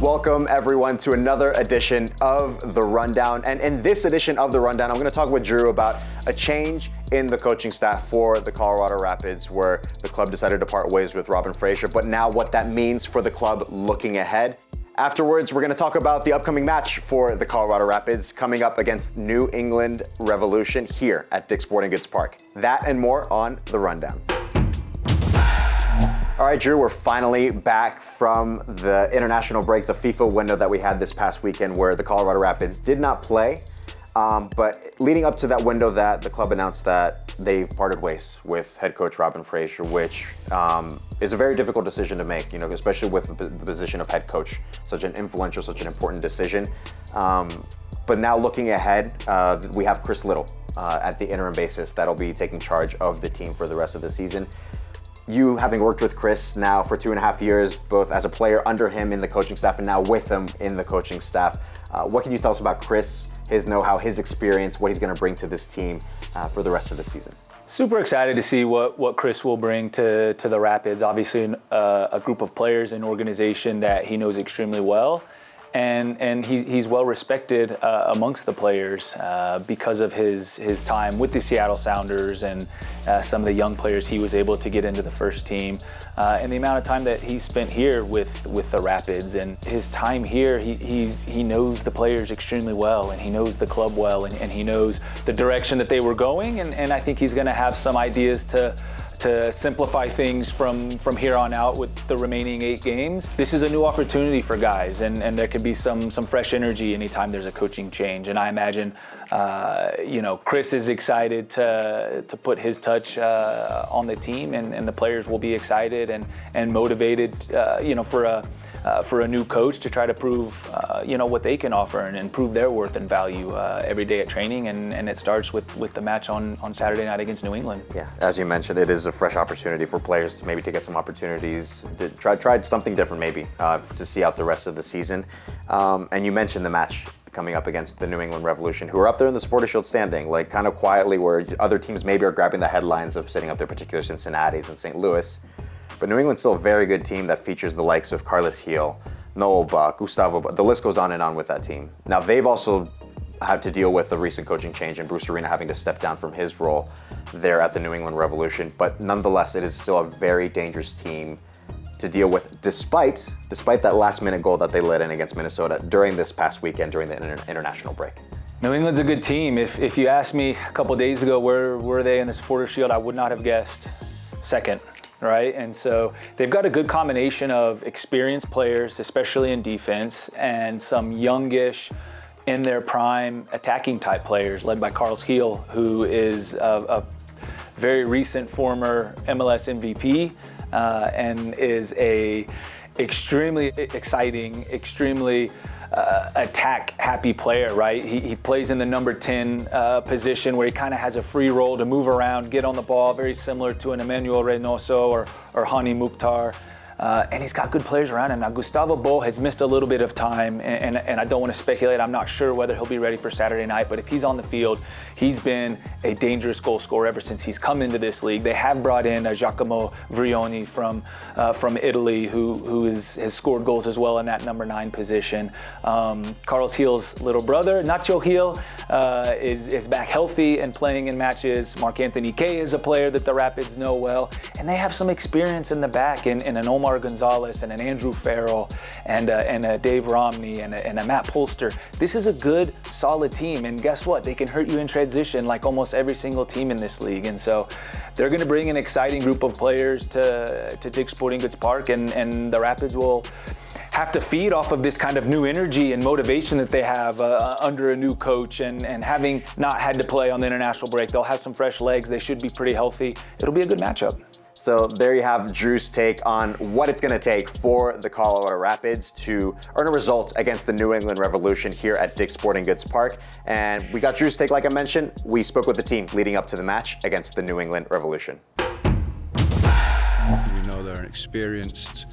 Welcome everyone to another edition of The Rundown. And in this edition of The Rundown, I'm going to talk with Drew about a change in the coaching staff for the Colorado Rapids, where the club decided to part ways with Robin Fraser, but now what that means for the club looking ahead. Afterwards, we're going to talk about the upcoming match for the Colorado Rapids coming up against New England Revolution here at Dick's Sporting Goods Park. That and more on The Rundown. All right, Drew, we're finally back from the international break, the FIFA window that we had this past weekend where the Colorado Rapids did not play. But leading up to that window, that the club announced that they've parted ways with head coach Robin Fraser, which is a very difficult decision to make, especially with the position of head coach, such an influential, such an important decision. But now looking ahead, we have Chris Little at the interim basis that'll be taking charge of the team for the rest of the season. You having worked with Chris now for 2.5 years, both as a player under him in the coaching staff and now with him in the coaching staff, what can you tell us about Chris, his know-how, his experience, what he's going to bring to this team for the rest of the season? Super excited to see what Chris will bring to the Rapids. Obviously, a group of players, an organization that he knows extremely well. And he's well respected amongst the players because of his time with the Seattle Sounders and some of the young players he was able to get into the first team, and the amount of time that he spent here with the Rapids. And his time here, he knows the players extremely well, and he knows the club well, and he knows the direction that they were going. And I think he's going to have some ideas to simplify things from here on out with the remaining 8 games. This is a new opportunity for guys, and there could be some fresh energy anytime there's a coaching change. And I imagine, Chris is excited to put his touch on the team, and the players will be excited and motivated, for a new coach to try to prove, what they can offer and prove their worth and value every day at training. And it starts with the match on Saturday night against New England. Yeah, as you mentioned, it is a fresh opportunity for players to maybe to get some opportunities, to try something different maybe, to see out the rest of the season. And you mentioned the match coming up against the New England Revolution, who are up there in the Supporters' Shield standing, like kind of quietly, where other teams maybe are grabbing the headlines of sitting up their particular Cincinnati's and St. Louis. But New England's still a very good team that features the likes of Carlos Gil, Noel Buck, Gustavo Buck. The list goes on and on with that team. Now, they've also had to deal with the recent coaching change and Bruce Arena having to step down from his role there at the New England Revolution. But nonetheless, it is still a very dangerous team to deal with, despite that last-minute goal that they let in against Minnesota during this past weekend, during the international break. New England's a good team. If you asked me a couple of days ago where were they in the Supporters' Shield, I would not have guessed second. Right, and so they've got a good combination of experienced players, especially in defense, and some youngish, in their prime, attacking type players, led by Carlos Gil, who is a very recent former MLS MVP, and is a extremely exciting, extremely attack-happy player, right? He plays in the number 10 position, where he kind of has a free role to move around, get on the ball, very similar to an Emmanuel Reynoso or Hani Mukhtar. And he's got good players around him. Now, Gustavo Bo has missed a little bit of time, and I don't want to speculate. I'm not sure whether he'll be ready for Saturday night, but if he's on the field, he's been a dangerous goal scorer ever since he's come into this league. They have brought in Giacomo Vrioni from Italy, who has scored goals as well in that number 9 position. Carlos Gil's little brother, Nacho Gil, is back healthy and playing in matches. Mark Anthony Kaye is a player that the Rapids know well, and they have some experience in the back in an Omar Gonzalez and an Andrew Farrell and a Dave Romney and a Matt Polster. This is a good, solid team, and guess what? They can hurt you in transition like almost every single team in this league. And so they're going to bring an exciting group of players to Dick's Sporting Goods Park, and the Rapids will have to feed off of this kind of new energy and motivation that they have under a new coach, and having not had to play on the international break. They'll have some fresh legs. They should be pretty healthy. It'll be a good matchup. So there you have Drew's take on what it's going to take for the Colorado Rapids to earn a result against the New England Revolution here at Dick's Sporting Goods Park. And we got Drew's take, like I mentioned. We spoke with the team leading up to the match against the New England Revolution. You know, they're an experienced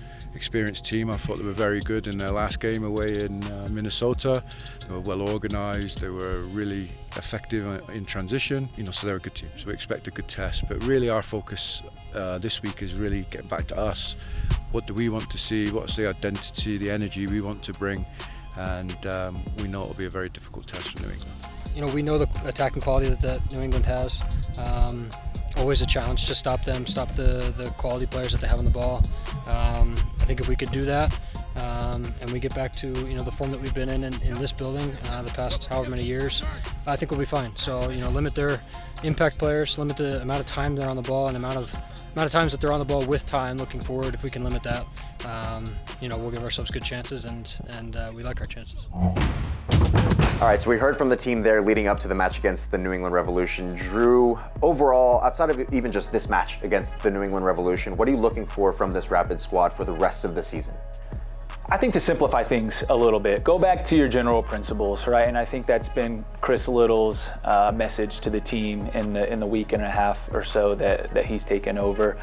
team. I thought they were very good in their last game away in Minnesota. They were well organised. They were really effective in transition. So they're a good team. So we expect a good test. But really, our focus this week is really getting back to us. what do we want to see, what's the identity, the energy we want to bring, and we know it'll be a very difficult test for New England. You know, we know the attacking quality that New England has. Always a challenge to stop them, stop the quality players that they have on the ball. I think if we could do that, and we get back to the form that we've been in this building the past however many years, I think we'll be fine. So limit their impact players, limit the amount of time they're on the ball, and the amount of times that they're on the ball with time. Looking forward, if we can limit that, we'll give ourselves good chances, and we like our chances. All right, so we heard from the team there leading up to the match against the New England Revolution. Drew, overall, outside of even just this match against the New England Revolution, what are you looking for from this Rapid squad for the rest of the season? I think to simplify things a little bit, go back to your general principles, right? And I think that's been Chris Little's message to the team in the week and a half or so that he's taken over.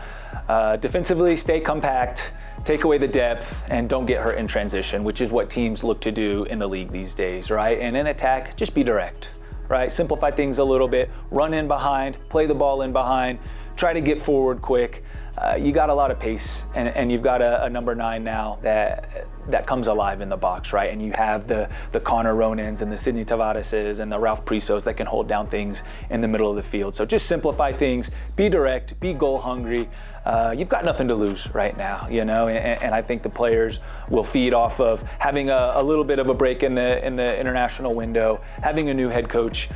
Defensively, stay compact, take away the depth, and don't get hurt in transition, which is what teams look to do in the league these days, right? And in attack, just be direct, right? Simplify things a little bit, run in behind, play the ball in behind, try to get forward quick. You got a lot of pace, and you've got a number 9 now that comes alive in the box, right? And you have the Connor Ronins and the Sidney Tavareses and the Ralph Prisos that can hold down things in the middle of the field. So just simplify things, be direct, be goal hungry. You've got nothing to lose right now, and I think the players will feed off of having a little bit of a break in the international window, having a new head coach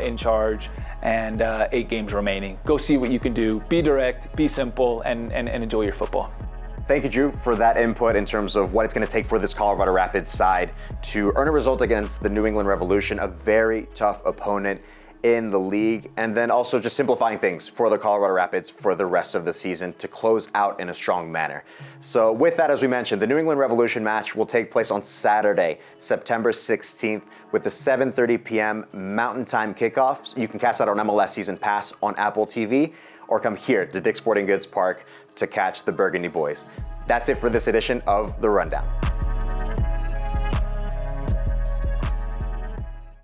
in charge, and 8 games remaining. Go see what you can do, be direct, be simple, and enjoy your football. Thank you, Drew, for that input in terms of what it's going to take for this Colorado Rapids side to earn a result against the New England Revolution, a very tough opponent in the league, and then also just simplifying things for the Colorado Rapids for the rest of the season to close out in a strong manner. So with that, as we mentioned, the New England Revolution match will take place on Saturday, September 16th with the 7:30 p.m. Mountain Time kickoffs. You can catch that on MLS Season Pass on Apple TV, or come here to Dick's Sporting Goods Park to catch the Burgundy Boys. That's it for this edition of The Rundown.